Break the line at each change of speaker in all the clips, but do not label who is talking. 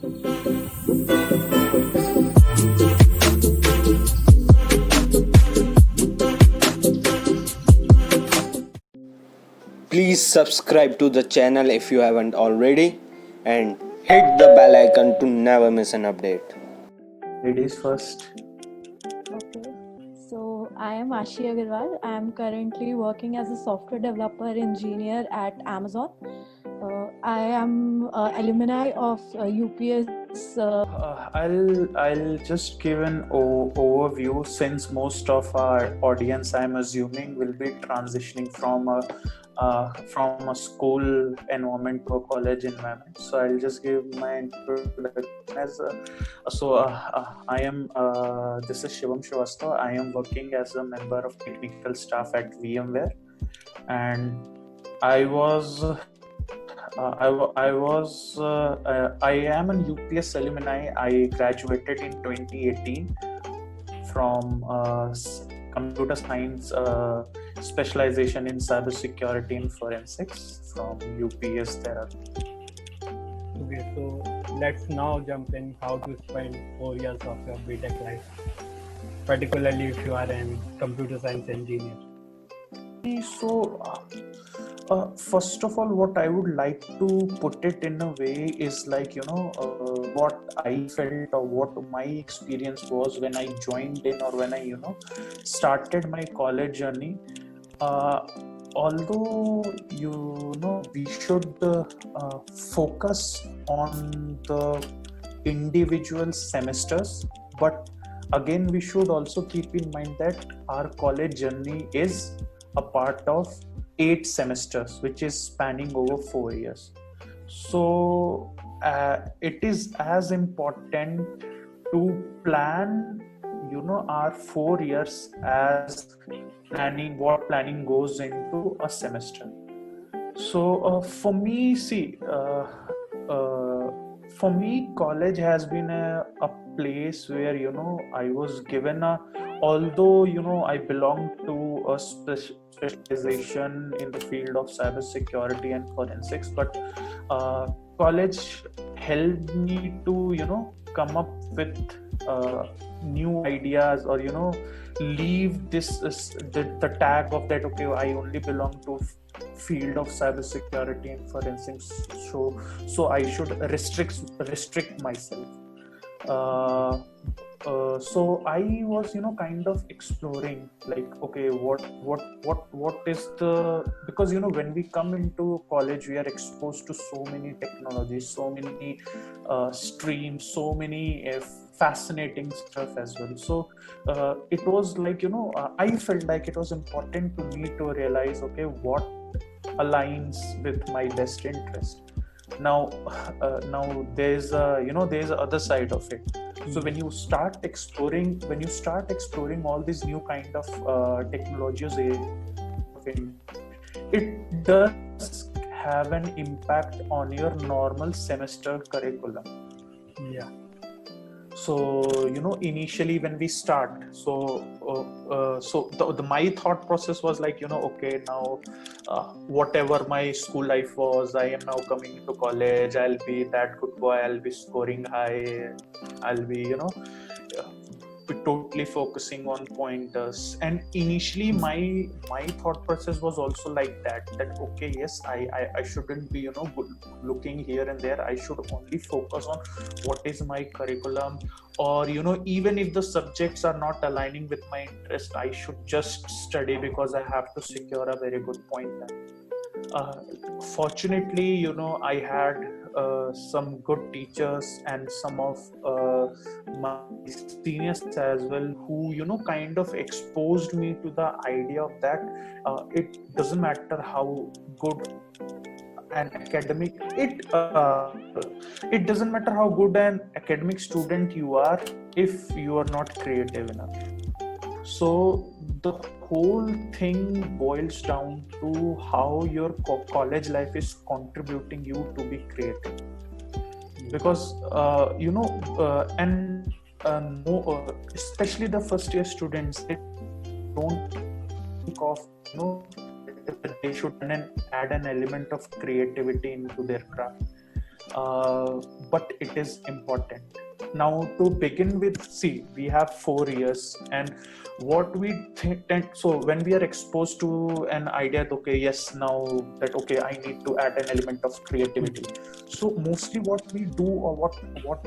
Please subscribe to the channel if you haven't already and hit the bell icon to never miss an update.
Ladies first.
Okay, so I am Ashi Agarwal. I am currently working as a software developer engineer at Amazon. I am alumni of UPS.
I'll just give an overview, since most of our audience, I'm assuming, will be transitioning from a school environment to a college environment. So I'll just give my introduction as I am this is Shivam Srivastava. I am working as a member of technical staff at VMware, and I was I am an UPS alumni. I graduated in 2018 from computer science specialization in cybersecurity and forensics from UPS Therapy.
Okay, so let's now jump in how to spend 4 years of your BTech life, particularly if you are a computer science engineer.
So, first of all, what I would like to put it in a way is like, what I felt or what my experience was when I joined in, or when I, started my college journey. Although, we should focus on the individual semesters, but again, we should also keep in mind that our college journey is a part of 8 semesters, which is spanning over 4 years. So it is as important to plan, our 4 years as what planning goes into a semester. So for me, college has been a place where, I was given although, I belong to a specialization in the field of cybersecurity and forensics, but college helped me to, come up with new ideas, or, leave the tag of that, okay, I only belong to field of cybersecurity and forensics, so I should restrict myself. So I was, kind of exploring, like, okay, what is because, when we come into college, we are exposed to so many technologies, so many streams, so many fascinating stuff as well. So it was like, I felt like it was important to me to realize, okay, what aligns with my best interest. Now there's there's the other side of it. So when you start exploring all these new kind of technologies, it does have an impact on your normal semester curriculum.
Yeah.
So initially when we start, my thought process was like, okay, now whatever my school life was, I am now coming into college, I'll be that good boy, I'll be scoring high, I'll be totally focusing on pointers. And initially my thought process was also like that okay, yes, I shouldn't be looking here and there. I should only focus on what is my curriculum, or even if the subjects are not aligning with my interest, I should just study because I have to secure a very good pointer. Fortunately, I had some good teachers and some of my seniors as well, who kind of exposed me to the idea of that it doesn't matter how good an academic it doesn't matter how good an academic student you are if you are not creative enough. So the whole thing boils down to how your college life is contributing you to be creative, because especially the first year students, they don't think of they should add an element of creativity into their craft. but it is important. Now, to begin with, see, we have 4 years, and what we tend, so when we are exposed to an idea that, okay, yes, now that, okay, I need to add an element of creativity. So mostly what we do, or what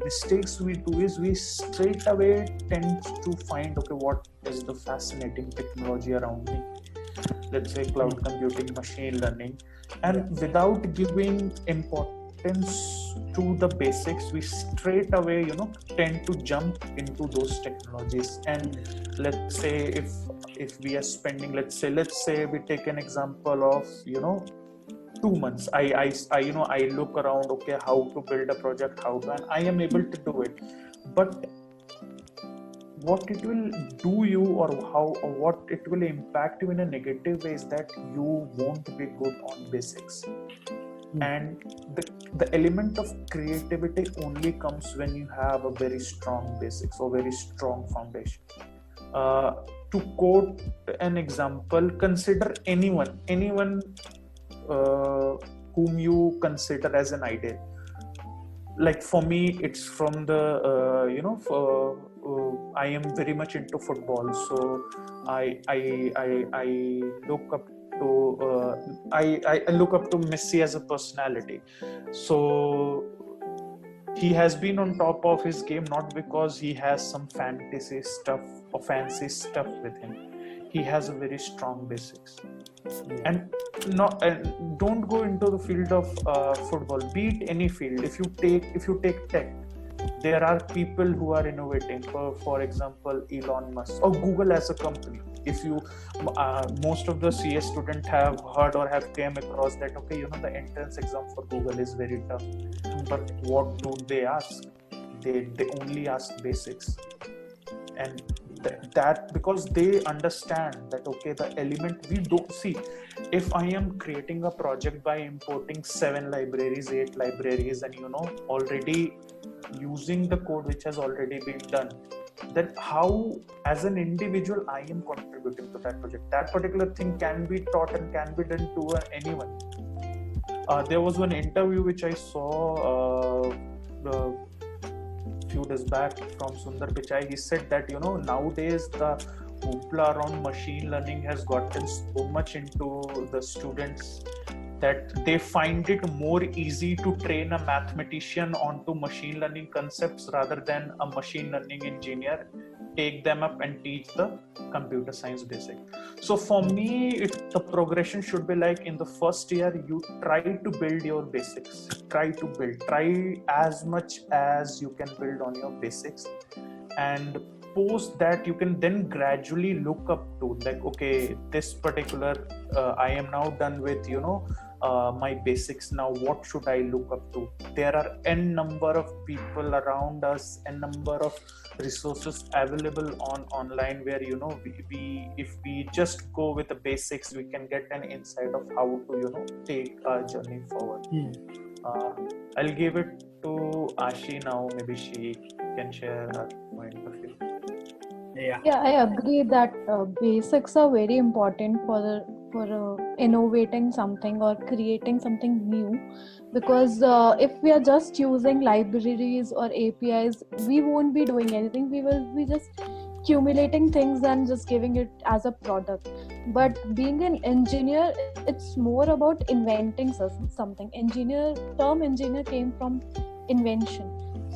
mistakes we do, is we straight away tend to find, okay, what is the fascinating technology around me, let's say cloud computing, machine learning, and without giving importance to the basics, we straight away tend to jump into those technologies. And let's say if we are spending, let's say we take an example of 2 months, I look around, okay, how to build a project, and I am able to do it. But what it will do you, or what it will impact you in a negative way, is that you won't be good on basics. And the element of creativity only comes when you have a very strong basics or very strong foundation. To quote an example, consider anyone whom you consider as an ideal. Like for me, it's from the I am very much into football, so I look up to I look up to Messi as a personality. So he has been on top of his game not because he has some fantasy stuff or fancy stuff with him. He has a very strong basics. And don't go into the field of football, be it any field. If you take tech, there are people who are innovating. For example, Elon Musk or Google as a company. If you most of the CS students have heard or have came across that, okay, the entrance exam for Google is very tough, but what do they ask? They only ask basics. And that because they understand that, okay, the element we don't see. If I am creating a project by importing 7 libraries, 8 libraries, and already using the code which has already been done, then how as an individual I am contributing to that project? That particular thing can be taught and can be done to anyone. There was one interview which I saw few days back from Sundar Pichai. He said that nowadays the hoopla around machine learning has gotten so much into the students that they find it more easy to train a mathematician onto machine learning concepts rather than a machine learning engineer take them up and teach the computer science basic. So for me, the progression should be like, in the first year, you try to build your basics. Try as much as you can build on your basics, and post that you can then gradually look up to, like, okay, this particular I am now done with my basics. Now what should I look up to? There are n number of people around us, n number of resources available online where we if we just go with the basics, we can get an insight of how to take our journey forward. I'll give it to Ashi now. Maybe she can share her point of view.
Yeah, I agree that basics are very important for innovating something or creating something new, because if we are just using libraries or APIs, we won't be doing anything. We will be just accumulating things and just giving it as a product. But being an engineer, it's more about inventing something. Term engineer came from invention.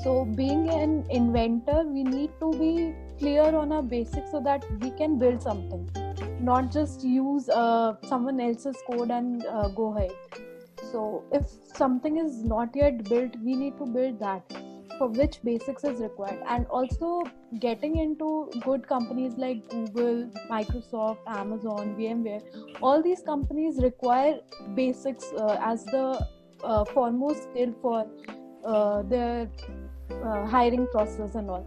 So being an inventor, we need to be clear on our basics so that we can build something, not just use someone else's code and go ahead. So if something is not yet built, we need to build that, for which basics is required. And also getting into good companies like Google, Microsoft, Amazon, VMware, all these companies require basics as the foremost skill for their hiring process and all.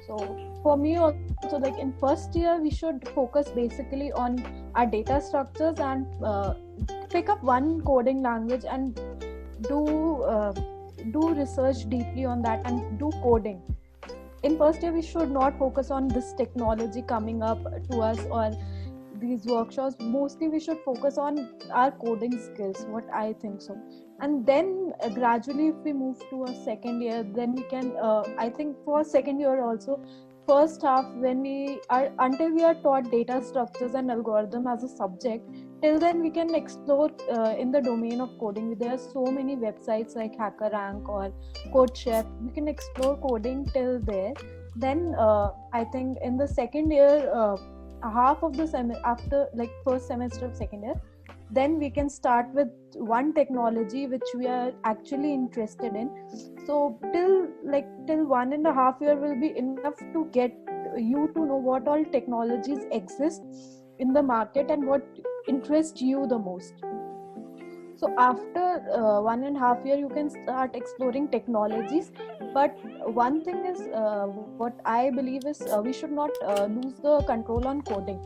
So for me also, like in first year, we should focus basically on our data structures and pick up one coding language and do research deeply on that and do coding. In first year, we should not focus on this technology coming up to us or these workshops, mostly we should focus on our coding skills, what I think so. And then gradually if we move to a second year, then we can I think for second year also, first half when we are, until we are taught data structures and algorithm as a subject, till then we can explore in the domain of coding. There are so many websites like HackerRank or CodeChef. We can explore coding till there. Then I think in the second year, half of the after like first semester of second year, then we can start with one technology which we are actually interested in. So till 1.5 year will be enough to get you to know what all technologies exist in the market and what interests you the most. So after 1.5 year you can start exploring technologies. But one thing is what I believe is we should not lose the control on coding.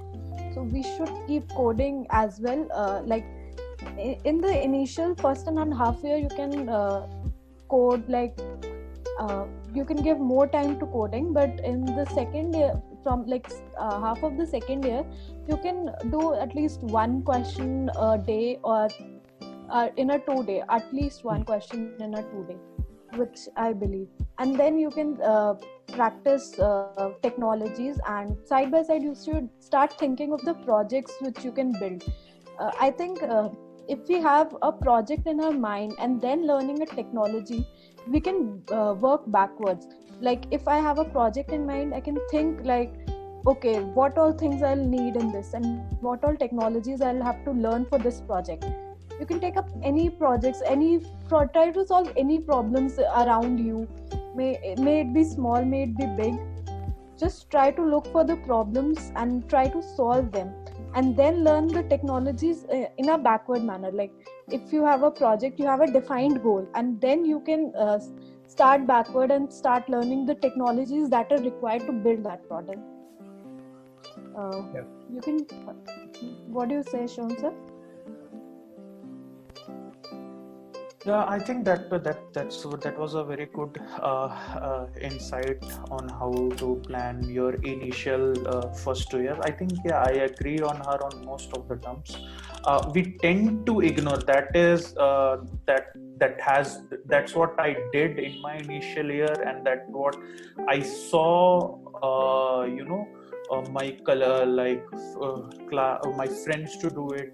So we should keep coding as well. Like in the initial 1.5 year you can code like you can give more time to coding, but in the second year, from half of the second year, you can do at least one question a day, or in a 2 day, at least one question in a 2 day, which I believe. And then you can practice technologies, and side by side you should start thinking of the projects which you can build. I think if we have a project in our mind and then learning a technology, we can work backwards. Like if I have a project in mind, I can think like, okay, what all things I'll need in this and what all technologies I'll have to learn for this project. You can take up any projects, try to solve any problems around you. May it be small, may it be big. Just try to look for the problems and try to solve them, and then learn the technologies in a backward manner. Like if you have a project, you have a defined goal, and then you can start backward and start learning the technologies that are required to build that product. You can what do you say, Shon sir?
Yeah, I think that was a very good insight on how to plan your initial first 2 years. I think I agree on her on most of the terms. We tend to ignore that's what I did in my initial year, and that what I saw. My color my friends to do it.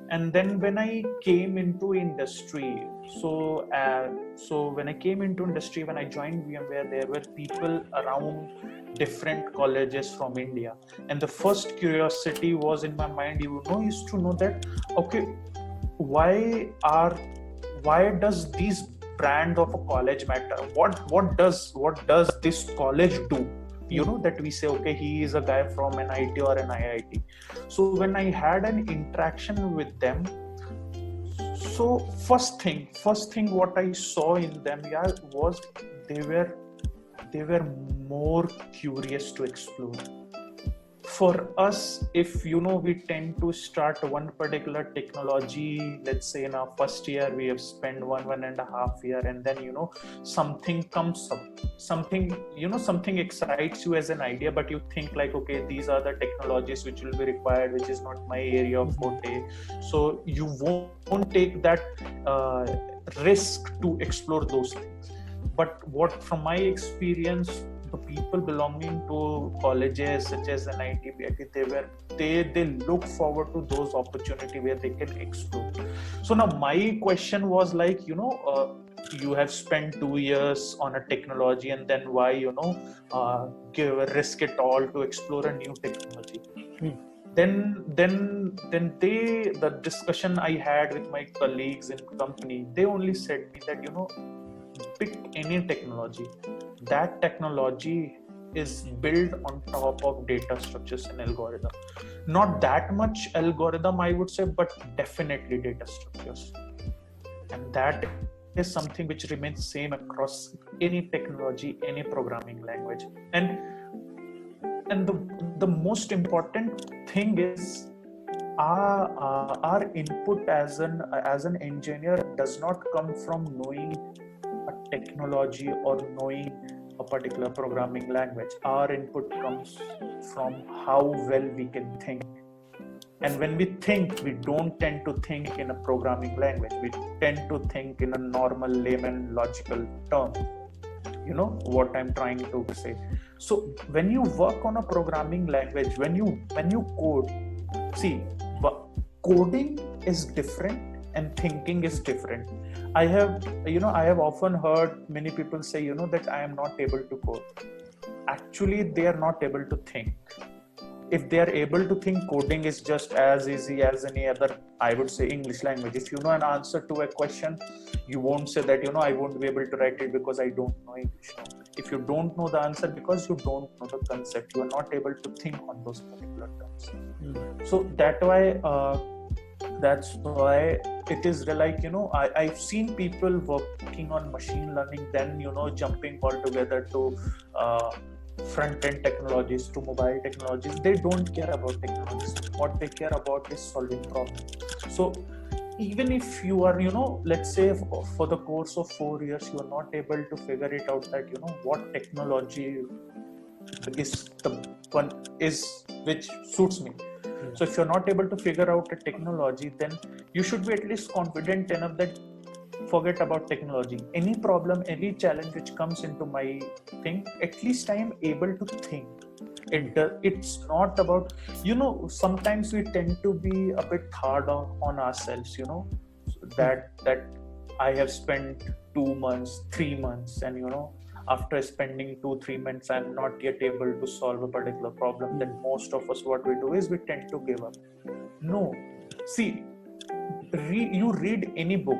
And then when I came into industry, when I came into industry, when I joined VMware, there were people around different colleges from India, and the first curiosity was in my mind, used to know that, okay, why does these brand of a college matter? What does this college do? That we say, okay, he is a guy from an IT or an IIT. So when I had an interaction with them, so first thing what I saw in them was they were more curious to explore. For us, if we tend to start one particular technology, let's say in our first year we have spent 1.5 year, and then something comes up, something excites you as an idea, but you think like, okay, these are the technologies which will be required, which is not my area of forte, so you won't take that risk to explore those things. But what from my experience, the people belonging to colleges such as NIT, PIT, they look forward to those opportunities where they can explore. So now my question was like, you have spent 2 years on a technology, and then why risk it all to explore a new technology? Then the discussion I had with my colleagues in company, they only said me that pick any technology. That technology is built on top of data structures and algorithm. Not that much algorithm, I would say, but definitely data structures. And that is something which remains same across any technology, any programming language. And the most important thing is our input as an engineer does not come from knowing a technology or knowing a particular programming language. Our input comes from how well we can think. And when we think, we don't tend to think in a programming language. We tend to think in a normal layman logical term. You know what I'm trying to say. So when you work on a programming language, when you code, see, coding is different and thinking is different. I have often heard many people say, that I am not able to code. Actually, they are not able to think. If they are able to think, coding is just as easy as any other, I would say, English language. If you know an answer to a question, you won't say that, I won't be able to write it because I don't know English. If you don't know the answer, because you don't know the concept, you are not able to think on those particular terms. So that's why it is like, I've seen people working on machine learning, then, jumping altogether to front-end technologies, to mobile technologies. They don't care about technologies. What they care about is solving problems. So even if you are, let's say for the course of 4 years, you are not able to figure it out that, what technology is the one which suits me. So if you're not able to figure out a technology, then you should be at least confident enough that forget about technology. Any problem, any challenge which comes into my thing, at least I am able to think. It's not about, sometimes we tend to be a bit hard on ourselves, that I have spent 2 months, 3 months, and after spending 2-3 months, I'm not yet able to solve a particular problem. Then most of us, what we do is we tend to give up. No, see, you read any book,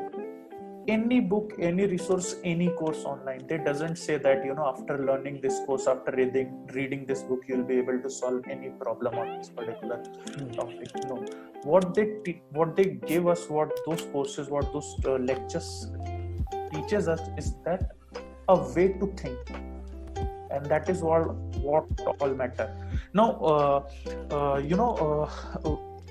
any resource, any course online. They doesn't say that, after learning this course, after reading this book, you'll be able to solve any problem on this particular topic. No, what they give us, what those courses, what those lectures teaches us is that a way to think, and that is what all matter. Now,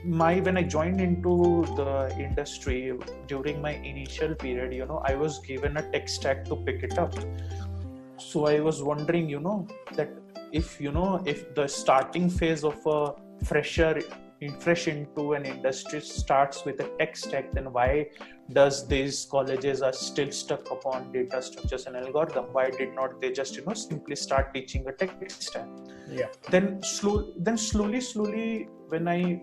when I joined into the industry during my initial period, I was given a tech stack to pick it up. So I was wondering, that if the starting phase of a fresh into an industry starts with a tech stack, then why does these colleges are still stuck upon data structures and algorithm? Why did not they just simply start teaching a tech stack?
Yeah.
Then slowly when I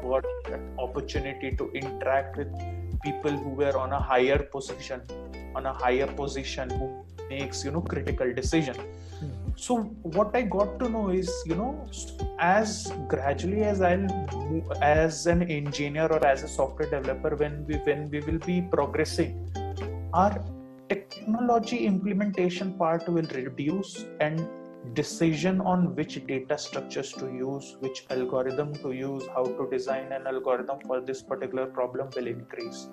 got an opportunity to interact with people who were on a higher position who makes critical decision. So what I got to know is, as gradually as I'll move as an engineer or as a software developer, when we will be progressing, our technology implementation part will reduce, and decision on which data structures to use, which algorithm to use, how to design an algorithm for this particular problem will increase.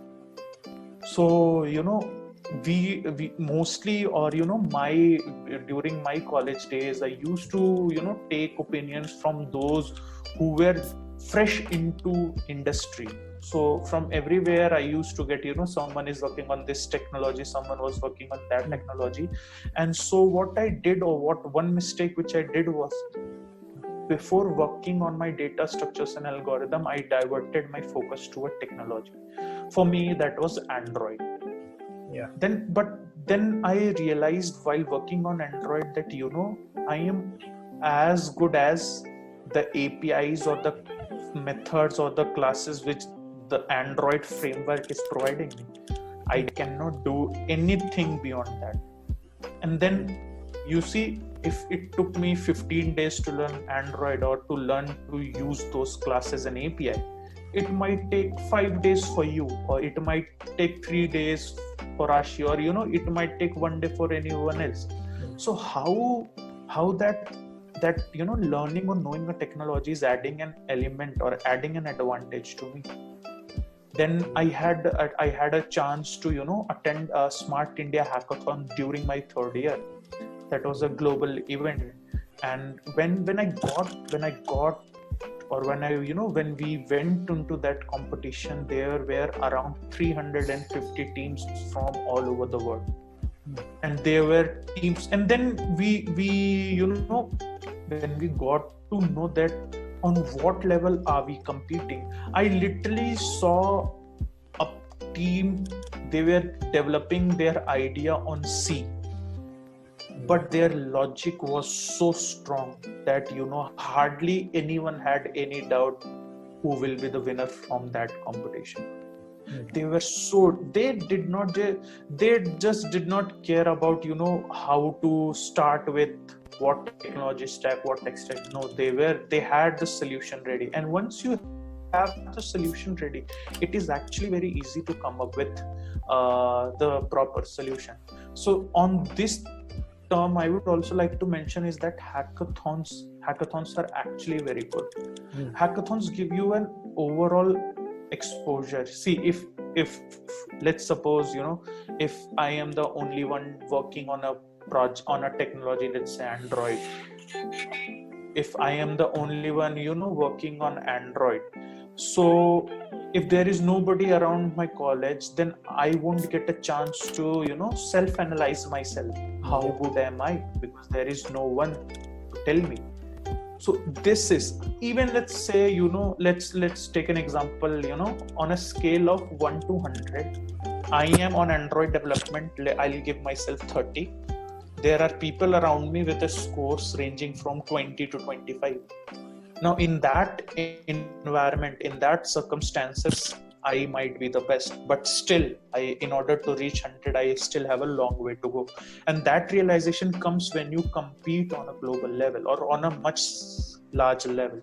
So we mostly, or during my college days, I used to take opinions from those who were fresh into industry. So from everywhere I used to get someone is working on this technology, someone was working on that technology. And so what I did, or one mistake which I did, was before working on my data structures and algorithm, I diverted my focus to a technology. For me, that was Android.
Yeah.
Then I realized while working on Android that I am as good as the APIs or the methods or the classes which the Android framework is providing me. I cannot do anything beyond that. And then you see, if it took me 15 days to learn Android or to learn to use those classes and API, it might take 5 days for you, or it might take 3 days for Ashi, or it might take 1 day for anyone else. So how that learning or knowing a technology is adding an element or adding an advantage to me. Then I had a chance to attend a Smart India hackathon during my 3rd year. That was a global event, and when we went into that competition, there were around 350 teams from all over the world, and there were teams. And then we when we got to know that on what level are we competing? I literally saw a team, they were developing their idea on C, but their logic was so strong that hardly anyone had any doubt who will be the winner from that competition. They were so, they just did not care about how to start with what technology stack, what tech stack. No, they had the solution ready. And once you have the solution ready, it is actually very easy to come up with the proper solution. So on this term, I would also like to mention is that hackathons are actually very good. Hackathons give you an overall exposure. See, if let's suppose if I am the only one working on a project, on a technology, let's say Android, if I am the only one working on Android, so if there is nobody around my college, then I won't get a chance to self-analyze myself. How good am I? Because there is no one to tell me. So this is, even let's say let's take an example, on a scale of 1 to 100, I am on Android development, I'll give myself 30. There are people around me with a scores ranging from 20 to 25. Now in that environment, in that circumstances, I might be the best, but still in order to reach 100, I still have a long way to go. And that realization comes when you compete on a global level or on a much larger level.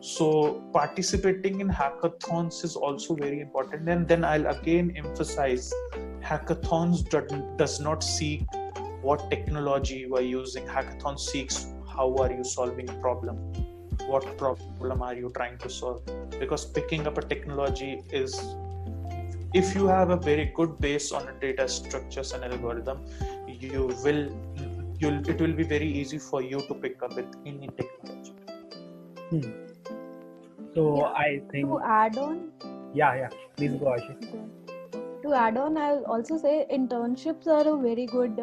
So participating in hackathons is also very important. And then I'll again emphasize, hackathons does not seek what technology you are using. Hackathon seeks how are you solving problem, what problem are you trying to solve. Because picking up a technology is, if you have a very good base on data structures and algorithm, it will be very easy for you to pick up with any technology.
So
Yeah,
I think
to add on,
please go, Ashi.
to add on, I'll also say internships are a very good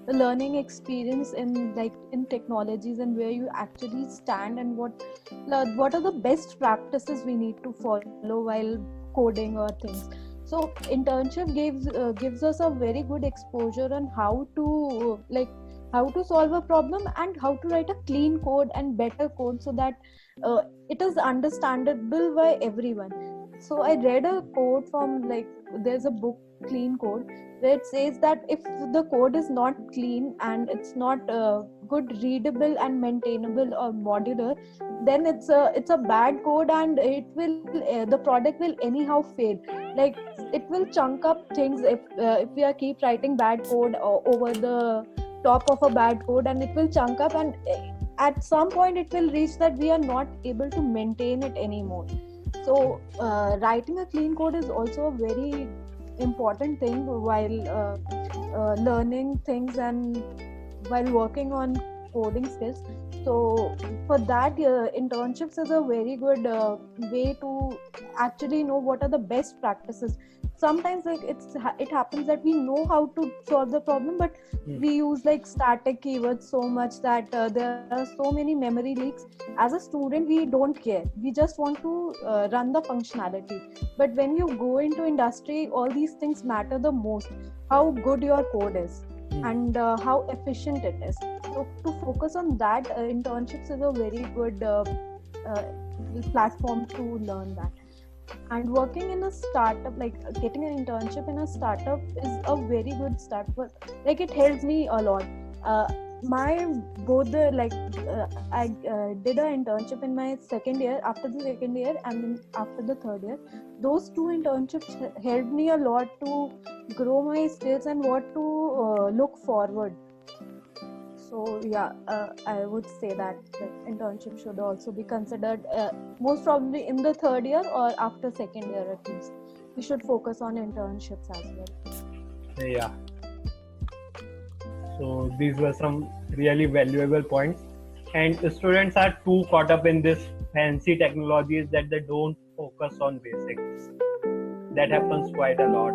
learning experience in technologies, and where you actually stand and what are the best practices we need to follow while coding or things. So internship gives us a very good exposure on how to solve a problem and how to write a clean code and better code, so that it is understandable by everyone. So I read a quote from, there's a book, Clean Code, where it says that if the code is not clean and it's not good readable and maintainable or modular, then it's a bad code, and it will the product will anyhow fail. Like, it will chunk up things if we are keep writing bad code over the top of a bad code, and it will chunk up, and at some point it will reach that we are not able to maintain it anymore. So writing a clean code is also a very important thing while learning things and while working on coding skills. So for that, internships is a very good way to actually know what are the best practices. Sometimes it happens that we know how to solve the problem, but we use static keywords so much that there are so many memory leaks. As a student, we don't care, we just want to run the functionality. But when you go into industry, all these things matter the most: how good your code is and how efficient it is. So to focus on that, internships is a very good platform to learn that. And working in a startup, getting an internship in a startup, is a very good start. It helps me a lot. I did an internship in my second year, after the second year, and then after the third year. Those two internships helped me a lot to grow my skills and what to look forward. So I would say that internship should also be considered, most probably in the third year or after second year at least. We should focus on internships as well.
Yeah. So these were some really valuable points. And the students are too caught up in this fancy technologies that they don't focus on basics. That happens quite a lot.